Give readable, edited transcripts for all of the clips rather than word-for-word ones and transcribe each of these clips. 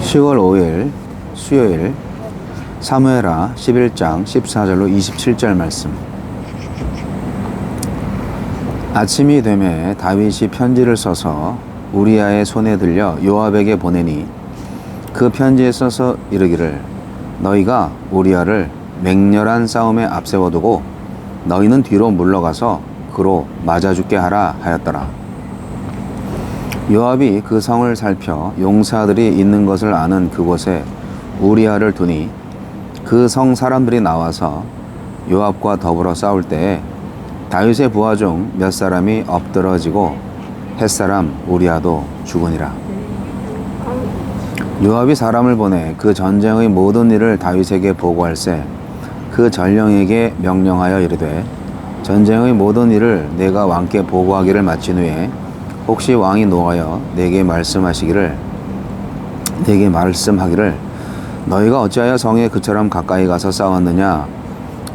10월 5일 수요일 사무엘하 11장 14절로 27절 말씀. 아침이 되매 다윗이 편지를 써서 우리아의 손에 들려 요압에게 보내니 그 편지에 써서 이르기를 너희가 우리아를 맹렬한 싸움에 앞세워두고 너희는 뒤로 물러가서 그로 맞아 죽게 하라 하였더라. 요압이 그 성을 살펴 용사들이 있는 것을 아는 그곳에 우리아를 두니 그 성 사람들이 나와서 요압과 더불어 싸울 때에 다윗의 부하 중 몇 사람이 엎드러지고 햇사람 우리아도 죽으니라. 요압이 사람을 보내 그 전쟁의 모든 일을 다윗에게 보고할세 그 전령에게 명령하여 이르되 전쟁의 모든 일을 내가 왕께 보고하기를 마친 후에 혹시 왕이 노하여 내게 말씀하기를 너희가 어찌하여 성에 그처럼 가까이 가서 싸웠느냐?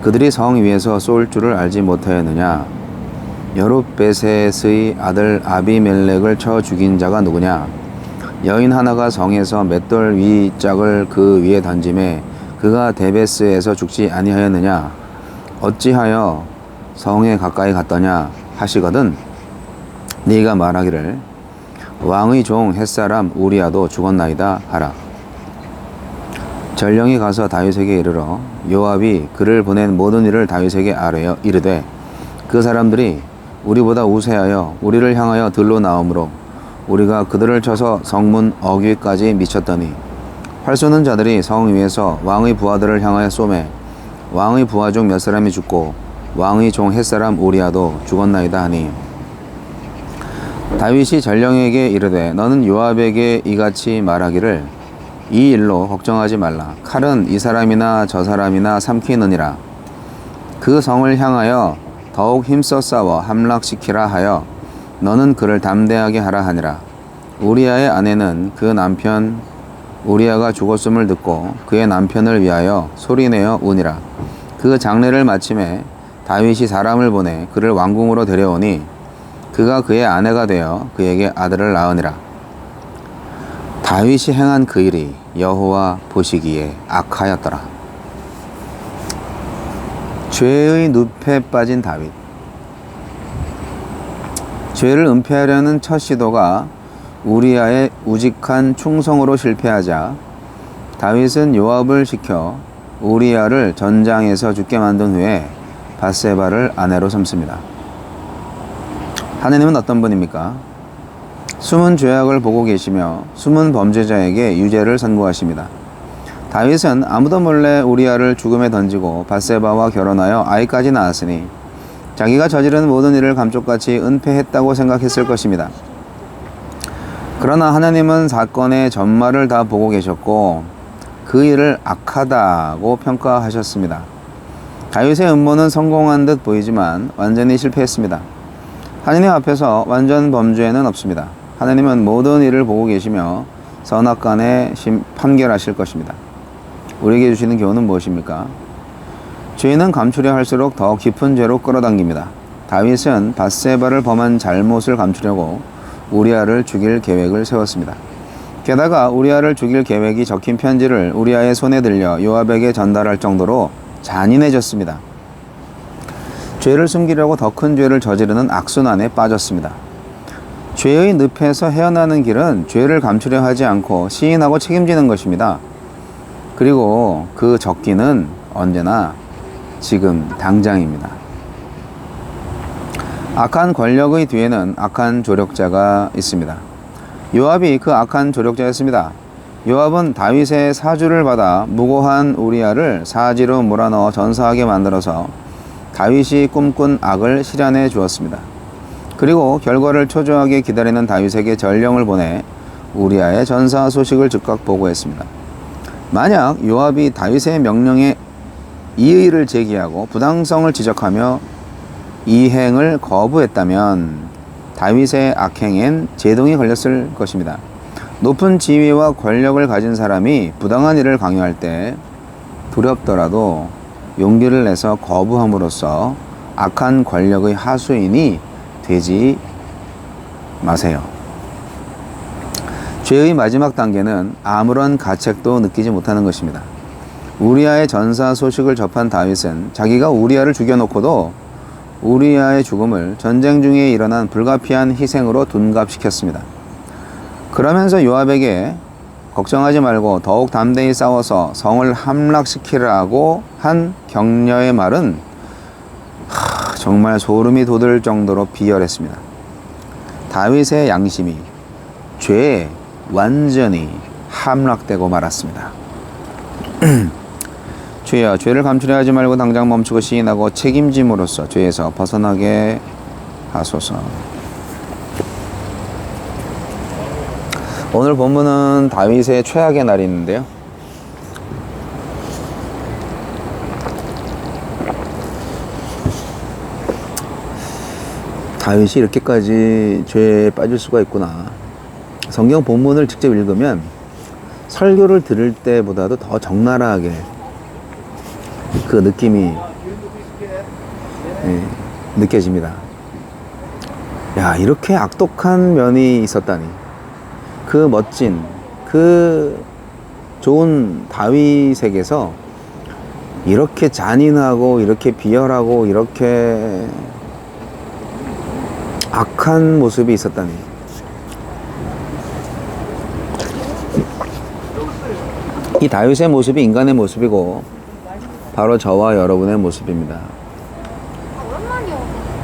그들이 성 위에서 쏠 줄을 알지 못하였느냐? 여룻베셋의 아들 아비멜렉을 쳐 죽인 자가 누구냐? 여인 하나가 성에서 맷돌 위 짝을 그 위에 던짐에 그가 데베스에서 죽지 아니하였느냐? 어찌하여 성에 가까이 갔더냐? 하시거든 네가 말하기를 왕의 종 햇사람 우리아도 죽었나이다 하라. 전령이 가서 다윗에게 이르러 요압이 그를 보낸 모든 일을 다윗에게 아뢰어 이르되 그 사람들이 우리보다 우세하여 우리를 향하여 들로 나오므로 우리가 그들을 쳐서 성문 어귀까지 미쳤더니 활 쏘는 자들이 성 위에서 왕의 부하들을 향하여 쏘매 왕의 부하 중 몇 사람이 죽고 왕의 종 햇사람 우리아도 죽었나이다 하니 다윗이 전령에게 이르되 너는 요압에게 이같이 말하기를 이 일로 걱정하지 말라. 칼은 이 사람이나 저 사람이나 삼키느니라. 그 성을 향하여 더욱 힘써 싸워 함락시키라 하여 너는 그를 담대하게 하라 하니라. 우리아의 아내는 그 남편 우리아가 죽었음을 듣고 그의 남편을 위하여 소리내어 우니라. 그 장례를 마침에 다윗이 사람을 보내 그를 왕궁으로 데려오니 그가 그의 아내가 되어 그에게 아들을 낳으니라. 다윗이 행한 그 일이 여호와 보시기에 악하였더라. 죄의 늪에 빠진 다윗. 죄를 은폐하려는 첫 시도가 우리아의 우직한 충성으로 실패하자 다윗은 요압을 시켜 우리아를 전장에서 죽게 만든 후에 밧세바를 아내로 삼습니다. 하느님은 어떤 분입니까? 숨은 죄악을 보고 계시며 숨은 범죄자에게 유죄를 선고하십니다. 다윗은 아무도 몰래 우리아를 죽음에 던지고 밧세바와 결혼하여 아이까지 낳았으니 자기가 저지른 모든 일을 감쪽같이 은폐했다고 생각했을 것입니다. 그러나 하나님은 사건의 전말을 다 보고 계셨고 그 일을 악하다고 평가하셨습니다. 다윗의 음모는 성공한 듯 보이지만 완전히 실패했습니다. 하나님 앞에서 완전 범죄는 없습니다. 하나님은 모든 일을 보고 계시며 선악간에 판결하실 것입니다. 우리에게 주시는 교훈은 무엇입니까? 죄는 감추려 할수록 더 깊은 죄로 끌어당깁니다. 다윗은 밧세바를 범한 잘못을 감추려고 우리아를 죽일 계획을 세웠습니다. 게다가 우리아를 죽일 계획이 적힌 편지를 우리아의 손에 들려 요압에게 전달할 정도로 잔인해졌습니다. 죄를 숨기려고 더 큰 죄를 저지르는 악순환에 빠졌습니다. 죄의 늪에서 헤어나는 길은 죄를 감추려 하지 않고 시인하고 책임지는 것입니다. 그리고 그 적기는 언제나 지금 당장입니다. 악한 권력의 뒤에는 악한 조력자가 있습니다. 요압이 그 악한 조력자였습니다. 요압은 다윗의 사주를 받아 무고한 우리아를 사지로 몰아넣어 전사하게 만들어서 다윗이 꿈꾼 악을 실현해 주었습니다. 그리고 결과를 초조하게 기다리는 다윗에게 전령을 보내 우리아의 전사 소식을 즉각 보고했습니다. 만약 요압이 다윗의 명령에 이의를 제기하고 부당성을 지적하며 이행을 거부했다면 다윗의 악행엔 제동이 걸렸을 것입니다. 높은 지위와 권력을 가진 사람이 부당한 일을 강요할 때 두렵더라도 용기를 내서 거부함으로써 악한 권력의 하수인이 되지 마세요. 죄의 마지막 단계는 아무런 가책도 느끼지 못하는 것입니다. 우리아의 전사 소식을 접한 다윗은 자기가 우리아를 죽여놓고도 우리아의 죽음을 전쟁 중에 일어난 불가피한 희생으로 둔갑시켰습니다. 그러면서 요압에게 걱정하지 말고 더욱 담대히 싸워서 성을 함락시키라고 한 격려의 말은 정말 소름이 돋을 정도로 비열했습니다. 다윗의 양심이 죄에 완전히 함락되고 말았습니다. 주여, 죄를 감추려 하지 말고 당장 멈추고 시인하고 책임짐으로써 죄에서 벗어나게 하소서. 오늘 본문은 다윗의 최악의 날이 있는데요. 다윗이 이렇게까지 죄에 빠질 수가 있구나. 성경 본문을 직접 읽으면 설교를 들을 때보다도 더 적나라하게 그 느낌이 느껴집니다. 야, 이렇게 악독한 면이 있었다니. 그 멋진, 그 좋은 다윗에게서 이렇게 잔인하고 이렇게 비열하고 이렇게 악한 모습이 있었다니. 이 다윗의 모습이 인간의 모습이고 바로 저와 여러분의 모습입니다.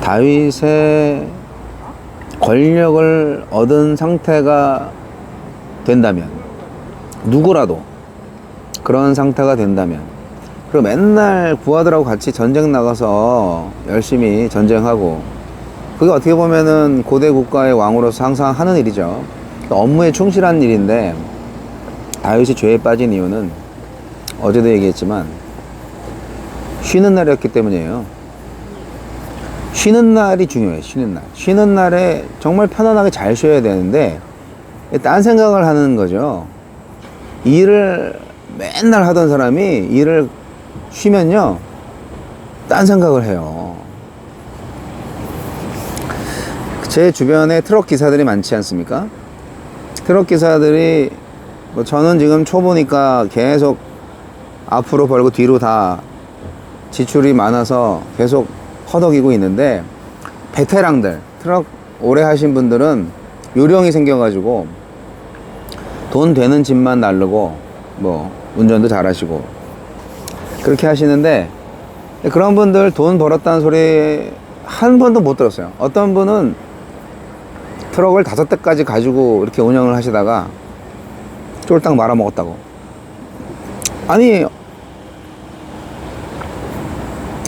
다윗의 권력을 얻은 상태가 된다면, 누구라도 그런 상태가 된다면, 그리고 맨날 부하들하고 같이 전쟁 나가서 열심히 전쟁하고, 그게 어떻게 보면은 고대 국가의 왕으로서 항상 하는 일이죠. 업무에 충실한 일인데, 다윗이 죄에 빠진 이유는 어제도 얘기했지만 쉬는 날이었기 때문이에요. 쉬는 날이 중요해요. 쉬는 날. 쉬는 날에 정말 편안하게 잘 쉬어야 되는데 딴 생각을 하는 거죠. 일을 맨날 하던 사람이 일을 쉬면요, 딴 생각을 해요. 제 주변에 트럭 기사들이 많지 않습니까? 트럭 기사들이 저는 지금 초보니까 계속 앞으로 벌고 뒤로 다 지출이 많아서 계속 허덕이고 있는데, 베테랑들, 트럭 오래 하신 분들은 요령이 생겨가지고 돈 되는 집만 날르고 뭐 운전도 잘하시고 그렇게 하시는데, 그런 분들 돈 벌었다는 소리 한 번도 못 들었어요. 어떤 분은 트럭을 5대까지 가지고 이렇게 운영을 하시다가 쫄딱 말아먹었다고. 아니,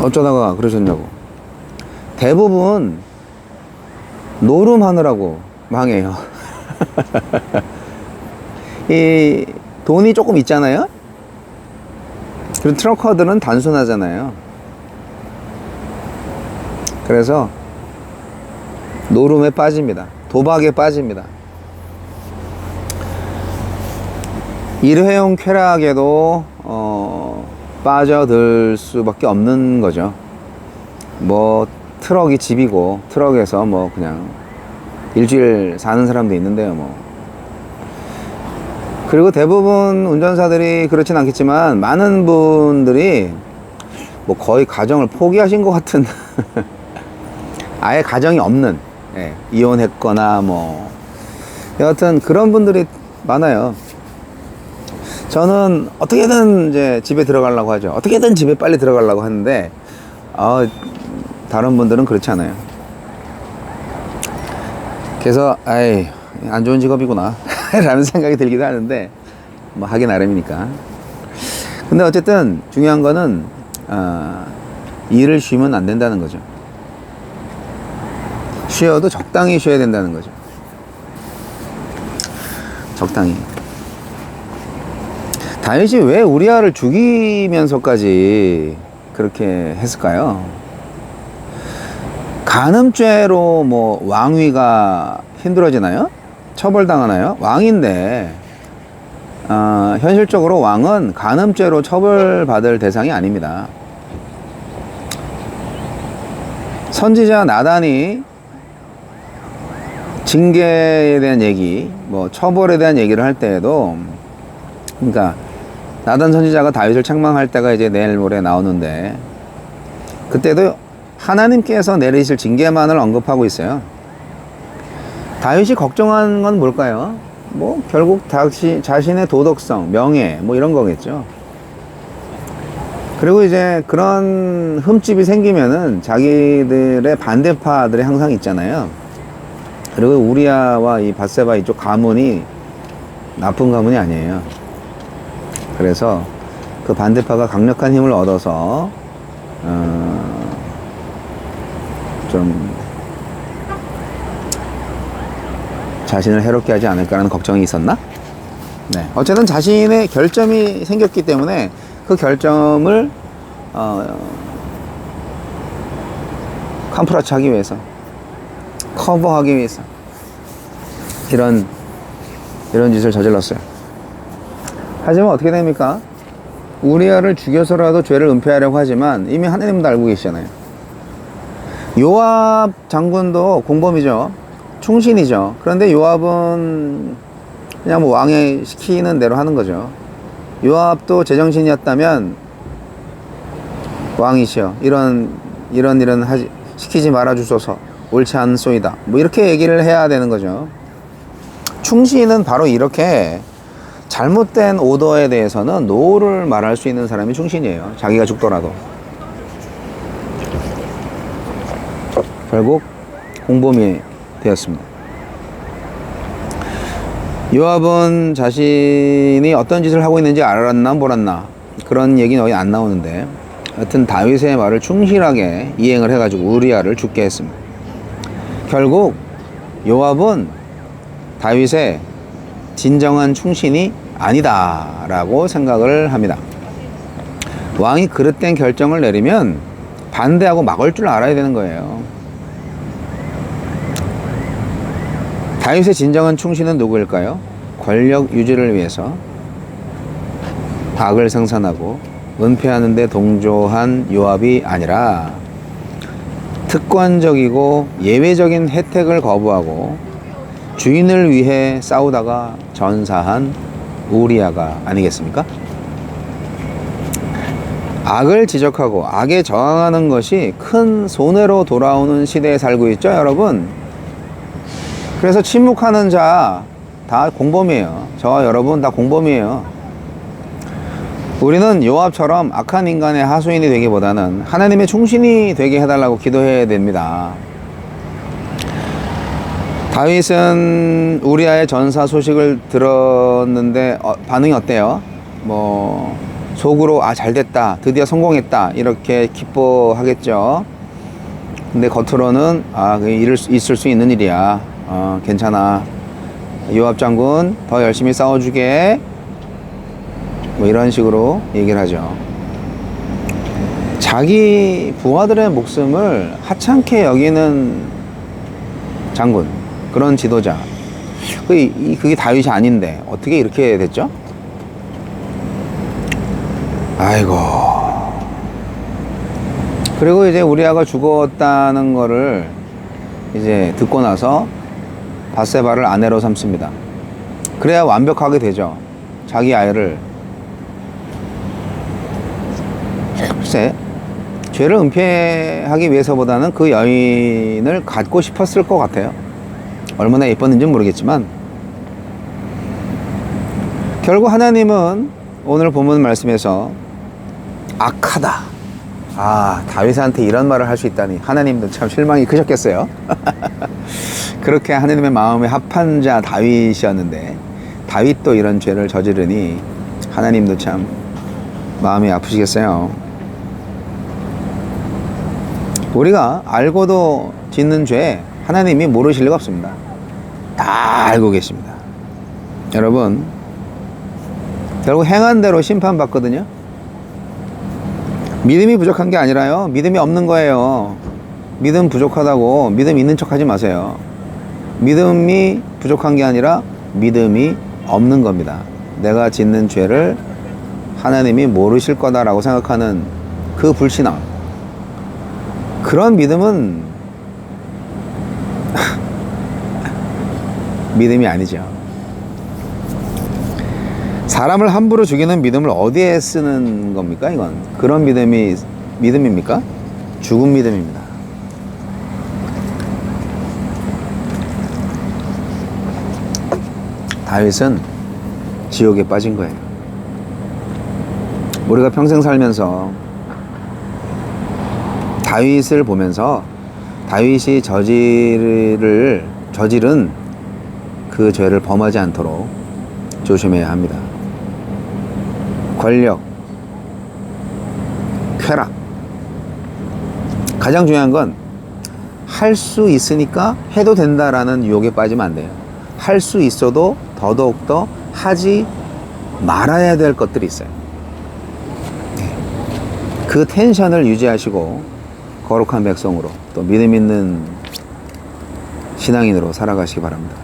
어쩌다가 그러셨냐고. 대부분 노름하느라고 망해요. 이 돈이 조금 있잖아요. 그리고 트럭커들은 단순하잖아요. 그래서 노름에 빠집니다. 도박에 빠집니다. 일회용 쾌락에도 빠져들 수밖에 없는 거죠. 뭐 트럭이 집이고 트럭에서 뭐 그냥 일주일 사는 사람도 있는데요. 뭐 그리고 대부분 운전사들이 그렇진 않겠지만 많은 분들이 뭐 거의 가정을 포기하신 것 같은 아예 가정이 없는, 이혼했거나 뭐 여하튼 그런 분들이 많아요. 저는 어떻게든 이제 집에 들어가려고 하죠. 어떻게든 집에 빨리 들어가려고 하는데 다른 분들은 그렇지 않아요. 그래서 안 좋은 직업이구나 라는 생각이 들기도 하는데 뭐 하기 나름이니까. 근데 어쨌든 중요한 거는 일을 쉬면 안 된다는 거죠. 쉬어도 적당히 쉬어야 된다는 거죠. 적당히. 다윗이 왜 우리아를 죽이면서까지 그렇게 했을까요? 간음죄로 뭐 왕위가 힘들어지나요? 처벌당하나요? 왕인데 현실적으로 왕은 간음죄로 처벌받을 대상이 아닙니다. 선지자 나단이 징계에 대한 얘기, 뭐 처벌에 대한 얘기를 할 때에도, 그러니까 나단 선지자가 다윗을 책망할 때가 이제 내일 모레 나오는데, 그때도 하나님께서 내리실 징계만을 언급하고 있어요. 다윗이 걱정한 건 뭘까요? 뭐 결국 자신의 도덕성, 명예 뭐 이런 거겠죠. 그리고 이제 그런 흠집이 생기면은 자기들의 반대파들이 항상 있잖아요. 그리고 우리아와 이 밧세바 이쪽 가문이 나쁜 가문이 아니에요. 그래서 그 반대파가 강력한 힘을 얻어서 좀 자신을 해롭게 하지 않을까라는 걱정이 있었나? 네. 어쨌든 자신의 결점이 생겼기 때문에 그 결점을 캄프라치 하기 위해서, 커버하기 위해서 이런 짓을 저질렀어요. 하지만 어떻게 됩니까? 우리아를 죽여서라도 죄를 은폐하려고 하지만 이미 하나님도 알고 계시잖아요. 요압 장군도 공범이죠. 충신이죠. 그런데 요압은 그냥 뭐 왕이 시키는 대로 하는 거죠. 요압도 제정신이었다면 왕이시여 이런 시키지 말아주소서, 옳지 않소이다, 뭐 이렇게 얘기를 해야 되는 거죠. 충신은 바로 이렇게 잘못된 오더에 대해서는 노를 말할 수 있는 사람이 충신이에요. 자기가 죽더라도. 결국 공범이 되었습니다. 요압은 자신이 어떤 짓을 하고 있는지 알았나 몰랐나 그런 얘기는 거의 안 나오는데, 하여튼 다윗의 말을 충실하게 이행을 해가지고 우리아를 죽게 했습니다. 결국 요압은 다윗의 진정한 충신이 아니다 라고 생각을 합니다. 왕이 그릇된 결정을 내리면 반대하고 막을 줄 알아야 되는 거예요. 다윗의 진정한 충신은 누구일까요? 권력 유지를 위해서 악을 생산하고 은폐하는 데 동조한 요압이 아니라 특권적이고 예외적인 혜택을 거부하고 주인을 위해 싸우다가 전사한 우리아가 아니겠습니까? 악을 지적하고 악에 저항하는 것이 큰 손해로 돌아오는 시대에 살고 있죠, 여러분. 그래서 침묵하는 자 다 공범이에요. 저와 여러분 다 공범이에요. 우리는 요압처럼 악한 인간의 하수인이 되기보다는 하나님의 충신이 되게 해달라고 기도해야 됩니다. 다윗은 우리아의 전사 소식을 들었는데 반응이 어때요? 뭐 속으로 잘됐다, 드디어 성공했다 이렇게 기뻐하겠죠. 근데 겉으로는 그게 있을 수 있는 일이야, 괜찮아, 요압 장군 더 열심히 싸워주게, 뭐 이런 식으로 얘기를 하죠. 자기 부하들의 목숨을 하찮게 여기는 장군, 그런 지도자, 그게 다윗이 아닌데 어떻게 이렇게 됐죠? 아이고. 그리고 이제 우리아가 죽었다는 거를 이제 듣고 나서 밧세바를 아내로 삼습니다. 그래야 완벽하게 되죠. 자기 아이를. 글쎄, 죄를 은폐하기 위해서보다는 그 여인을 갖고 싶었을 것 같아요. 얼마나 예뻤는지는 모르겠지만 결국 하나님은 오늘 본문 말씀에서 악하다, 다윗한테 이런 말을 할 수 있다니 하나님도 참 실망이 크셨겠어요. 그렇게 하나님의 마음에 합한 자 다윗이었는데 다윗도 이런 죄를 저지르니 하나님도 참 마음이 아프시겠어요. 우리가 알고도 짓는 죄 하나님이 모르실 리가 없습니다. 다 알고 계십니다. 여러분, 결국 행한 대로 심판받거든요. 믿음이 부족한 게 아니라요, 믿음이 없는 거예요. 믿음 부족하다고 믿음 있는 척 하지 마세요. 믿음이 부족한 게 아니라 믿음이 없는 겁니다. 내가 짓는 죄를 하나님이 모르실 거다라고 생각하는 그 불신앙, 그런 믿음은 믿음이 아니죠. 사람을 함부로 죽이는 믿음을 어디에 쓰는 겁니까? 이건 그런 믿음입니까? 죽은 믿음입니다. 다윗은 지옥에 빠진 거예요. 우리가 평생 살면서 다윗을 보면서 다윗이 저지른 그 죄를 범하지 않도록 조심해야 합니다. 권력, 쾌락. 가장 중요한 건 할 수 있으니까 해도 된다라는 유혹에 빠지면 안 돼요. 할 수 있어도 더더욱더 하지 말아야 될 것들이 있어요. 그 텐션을 유지하시고 거룩한 백성으로 또 믿음 있는 신앙인으로 살아가시기 바랍니다.